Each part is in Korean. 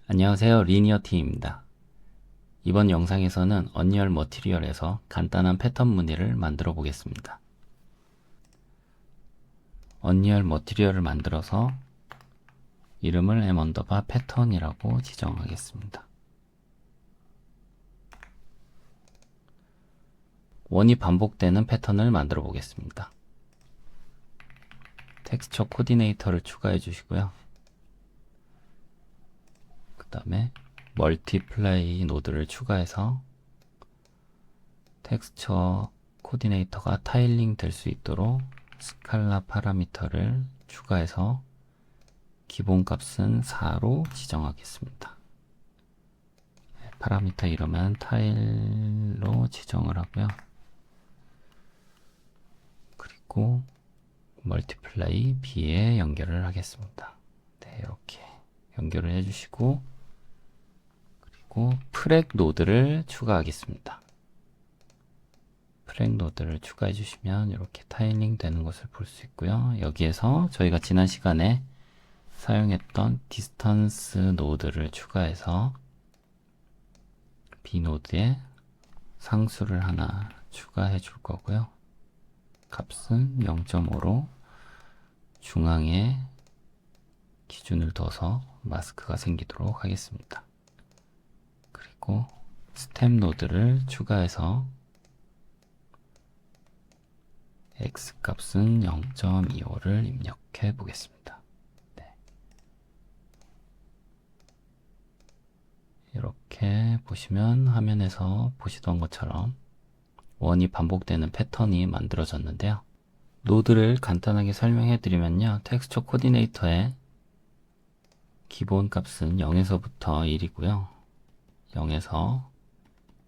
안녕하세요. 리니어티입니다. 이번 영상에서는 언리얼 머티리얼에서 간단한 패턴 무늬를 만들어 보겠습니다. 언리얼 머티리얼을 만들어서 이름을 m_패턴이라고 지정하겠습니다. 원이 반복되는 패턴을 만들어 보겠습니다. 텍스처 코디네이터를 추가해 주시고요. 그 다음에 멀티플라이 노드를 추가해서 텍스처 코디네이터가 타일링 될 수 있도록 스칼라 파라미터를 추가해서 기본값은 4로 지정하겠습니다. 파라미터 이름은 타일로 지정을 하고요. 그리고 멀티플라이 b에 연결을 하겠습니다. 네, 이렇게 연결을 해주시고, 그리고 프렉 노드를 추가하겠습니다. 프렉 노드를 추가해 주시면 이렇게 타일링 되는 것을 볼 수 있고요. 여기에서 저희가 지난 시간에 사용했던 디스턴스 노드를 추가해서 B 노드에 상수를 하나 추가해 줄 거고요. 값은 0.5로 중앙에 기준을 둬서 마스크가 생기도록 하겠습니다. 그리고 스텝 노드를 추가해서 x 값은 0.25를 입력해 보겠습니다. 네. 이렇게 보시면 화면에서 보시던 것처럼 원이 반복되는 패턴이 만들어졌는데요. 노드를 간단하게 설명해 드리면요. 텍스처 코디네이터의 기본 값은 0에서부터 1이고요. 0에서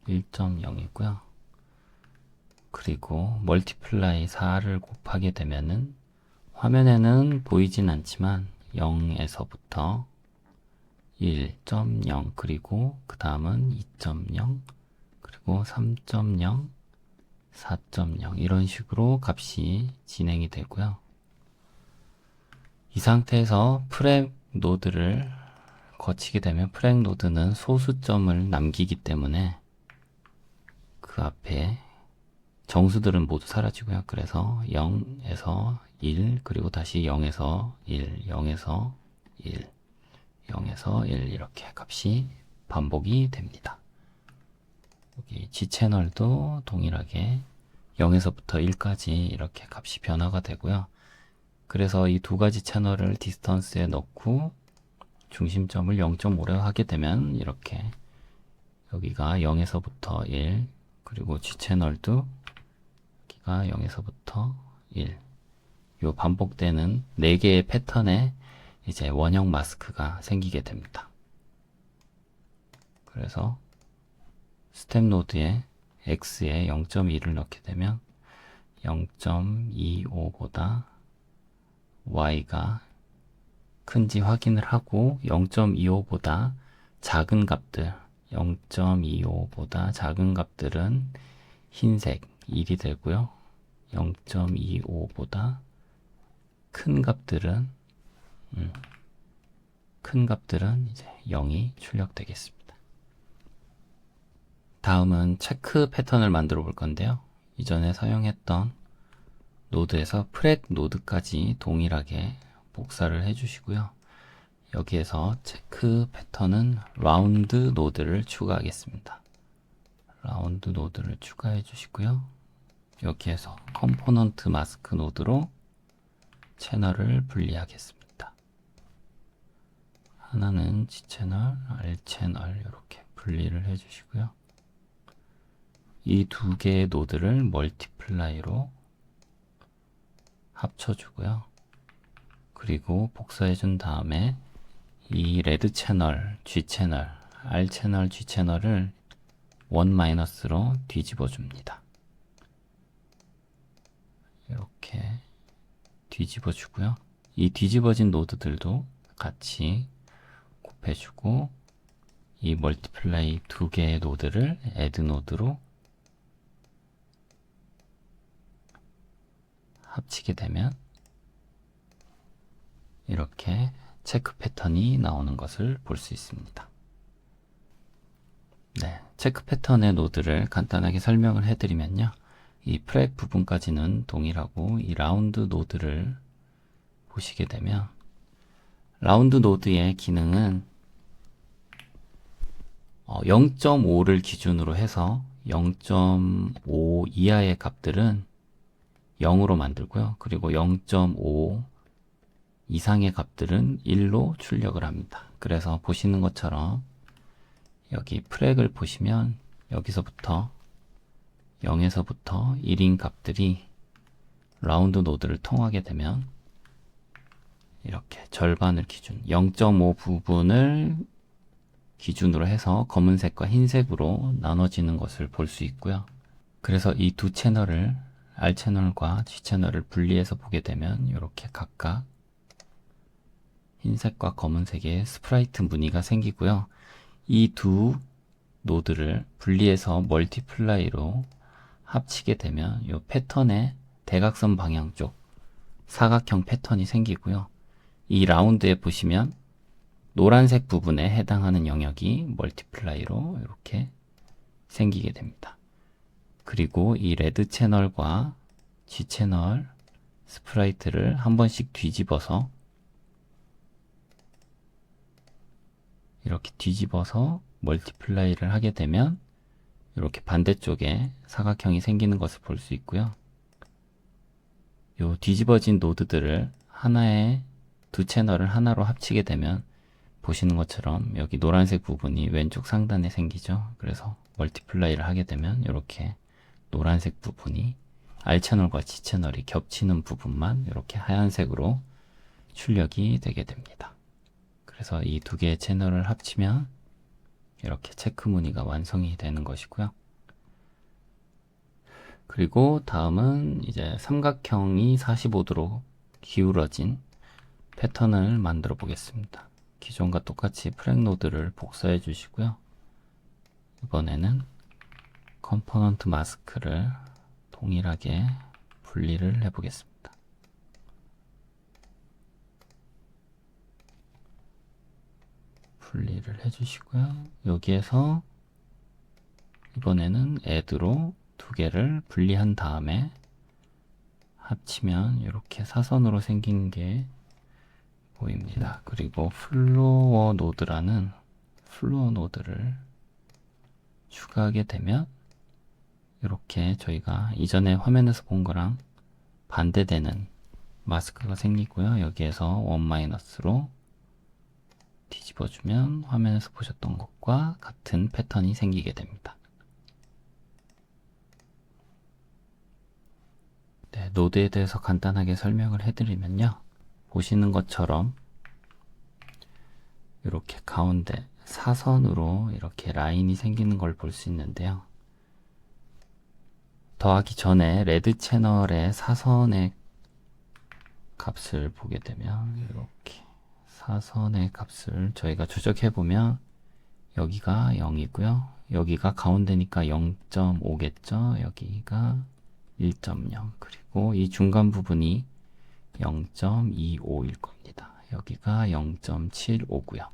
1.0이고요. 그리고 멀티플라이 4를 곱하게 되면은 화면에는 보이진 않지만 0에서부터 1.0 그리고 그 다음은 2.0 그리고 3.0 4.0 이런 식으로 값이 진행이 되고요. 이 상태에서 프렉 노드를 거치게 되면 프렉 노드는 소수점을 남기기 때문에 그 앞에 정수들은 모두 사라지고요. 그래서 0에서 1 그리고 다시 0에서 1 0에서 1 0에서 1 이렇게 값이 반복이 됩니다. 여기 G 채널도 동일하게 0에서부터 1까지 이렇게 값이 변화가 되고요. 그래서 이 두 가지 채널을 디스턴스에 넣고 중심점을 0.5로 하게 되면 이렇게 여기가 0에서부터 1 그리고 G 채널도 여기가 0에서부터 1 요 반복되는 4개의 패턴에 이제 원형 마스크가 생기게 됩니다. 그래서 스텝 노드에 x에 0.2를 넣게 되면 0.25보다 y가 큰지 확인을 하고 0.25보다 작은 값들 0.25보다 작은 값들은 흰색 1이 되고요. 0.25보다 큰 값들은 이제 0이 출력되겠습니다. 다음은 체크 패턴을 만들어 볼 건데요. 이전에 사용했던 노드에서 프렉 노드까지 동일하게 복사를 해주시고요. 여기에서 체크 패턴은 라운드 노드를 추가하겠습니다. 라운드 노드를 추가해 주시고요. 여기에서 컴포넌트 마스크 노드로 채널을 분리하겠습니다. 하나는 G 채널, R 채널 이렇게 분리를 해 주시고요. 이 두 개의 노드를 멀티플라이로 합쳐주고요. 그리고 복사해준 다음에 이 레드 채널, G 채널, R 채널, G 채널을 1-로 뒤집어 줍니다. 이렇게 뒤집어 주고요. 이 뒤집어진 노드들도 같이 곱해주고 이 멀티플라이 두 개의 노드를 add 노드로 합치게 되면 이렇게 체크 패턴이 나오는 것을 볼 수 있습니다. 체크 패턴의 노드를 간단하게 설명을 해드리면요. 이 프렉 부분까지는 동일하고 이 라운드 노드를 보시게 되면 라운드 노드의 기능은 0.5를 기준으로 해서 0.5 이하의 값들은 0으로 만들고요. 그리고 0.5 이상의 값들은 1로 출력을 합니다. 그래서 보시는 것처럼 여기 프렉을 보시면 여기서부터 0에서부터 1인 값들이 라운드 노드를 통하게 되면 이렇게 절반을 기준 0.5 부분을 기준으로 해서 검은색과 흰색으로 나눠지는 것을 볼 수 있고요. 그래서 이 두 채널을 R 채널과 G 채널을 분리해서 보게 되면 이렇게 각각 흰색과 검은색의 스프라이트 무늬가 생기고요. 이 두 노드를 분리해서 멀티플라이로 합치게 되면 이 패턴의 대각선 방향 쪽 사각형 패턴이 생기고요. 이 라운드에 보시면 노란색 부분에 해당하는 영역이 멀티플라이로 이렇게 생기게 됩니다. 그리고 이 레드 채널과 G 채널 스프라이트를 한 번씩 뒤집어서 이렇게 뒤집어서 멀티플라이를 하게 되면 이렇게 반대쪽에 사각형이 생기는 것을 볼 수 있고요. 이 뒤집어진 노드들을 하나의 두 채널을 하나로 합치게 되면 보시는 것처럼 여기 노란색 부분이 왼쪽 상단에 생기죠. 그래서 멀티플라이를 하게 되면 이렇게 노란색 부분이 R 채널과 G 채널이 겹치는 부분만 이렇게 하얀색으로 출력이 되게 됩니다. 그래서 이 두 개의 채널을 합치면 이렇게 체크 무늬가 완성이 되는 것이고요. 그리고 다음은 이제 삼각형이 45도로 기울어진 패턴을 만들어 보겠습니다. 기존과 똑같이 프렉 노드를 복사해 주시고요. 이번에는 컴포넌트 마스크를 동일하게 분리를 해 보겠습니다. 분리를 해 주시고요. 여기에서 이번에는 add로 두 개를 분리한 다음에 합치면 이렇게 사선으로 생긴 게 보입니다. 그리고 플로어 노드라는 플로어 노드를 추가하게 되면 이렇게 저희가 이전에 화면에서 본 거랑 반대되는 마스크가 생기고요. 여기에서 1-로 뒤집어주면 화면에서 보셨던 것과 같은 패턴이 생기게 됩니다. 네, 노드에 대해서 간단하게 설명을 해드리면요. 보시는 것처럼 이렇게 가운데 사선으로 이렇게 라인이 생기는 걸 볼 수 있는데요. 더하기 전에 레드 채널의 사선의 값을 보게 되면 이렇게 사선의 값을 저희가 추적해 보면 여기가 0이고요. 여기가 가운데니까 0.5겠죠. 여기가 1.0 그리고 이 중간 부분이 0.25일 겁니다. 여기가 0.75고요.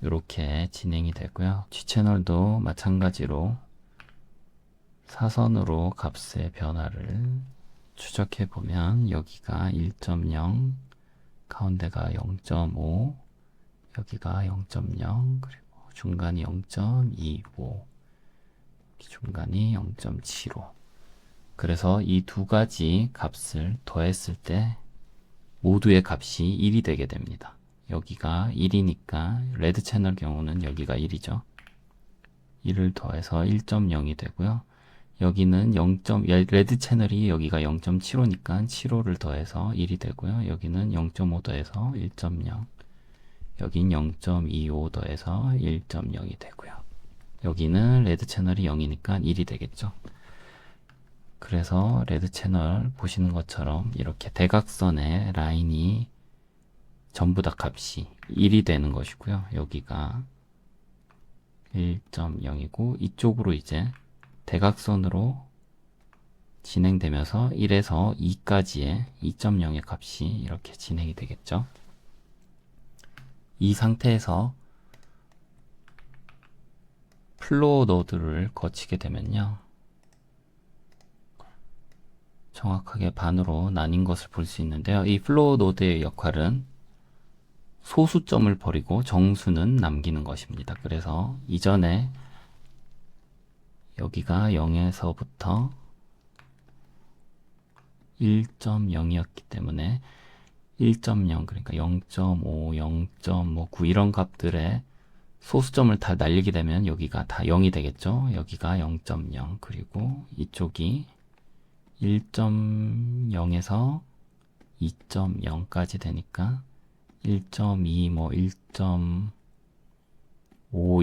이렇게 진행이 되고요. G채널도 마찬가지로 사선으로 값의 변화를 추적해 보면 여기가 1.0 가운데가 0.5 여기가 0.0 그리고 중간이 0.25 중간이 0.75 그래서 이 두 가지 값을 더했을 때 모두의 값이 1이 되게 됩니다. 여기가 1이니까 레드 채널 경우는 여기가 1이죠. 1을 더해서 1.0이 되고요. 여기는 레드 채널이 여기가 0.75니까 75를 더해서 1이 되고요. 여기는 0.5 더해서 1.0 여긴 0.25 더해서 1.0이 되고요. 여기는 레드 채널이 0이니까 1이 되겠죠. 그래서 레드 채널 보시는 것처럼 이렇게 대각선의 라인이 전부 다 값이 1이 되는 것이고요. 여기가 1.0이고 이쪽으로 이제 대각선으로 진행되면서 1에서 2까지의 2.0의 값이 이렇게 진행이 되겠죠. 이 상태에서 플로우 노드를 거치게 되면요. 정확하게 반으로 나뉜 것을 볼 수 있는데요. 이 플로우 노드의 역할은 소수점을 버리고 정수는 남기는 것입니다. 그래서 이전에 여기가 0에서부터 1.0이었기 때문에 1.0 그러니까 0.5, 0.59 이런 값들의 소수점을 다 날리게 되면 여기가 다 0이 되겠죠. 여기가 0.0 그리고 이쪽이 1.0에서 2.0까지 되니까 1.2, 뭐 1.5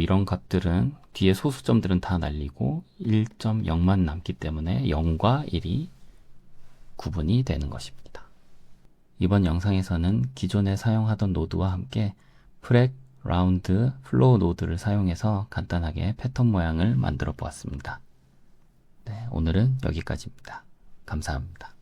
이런 값들은 뒤에 소수점들은 다 날리고 1.0만 남기 때문에 0과 1이 구분이 되는 것입니다. 이번 영상에서는 기존에 사용하던 노드와 함께 프렉, 라운드, 플로우 노드를 사용해서 간단하게 패턴 모양을 만들어 보았습니다. 네, 오늘은 여기까지입니다. 감사합니다.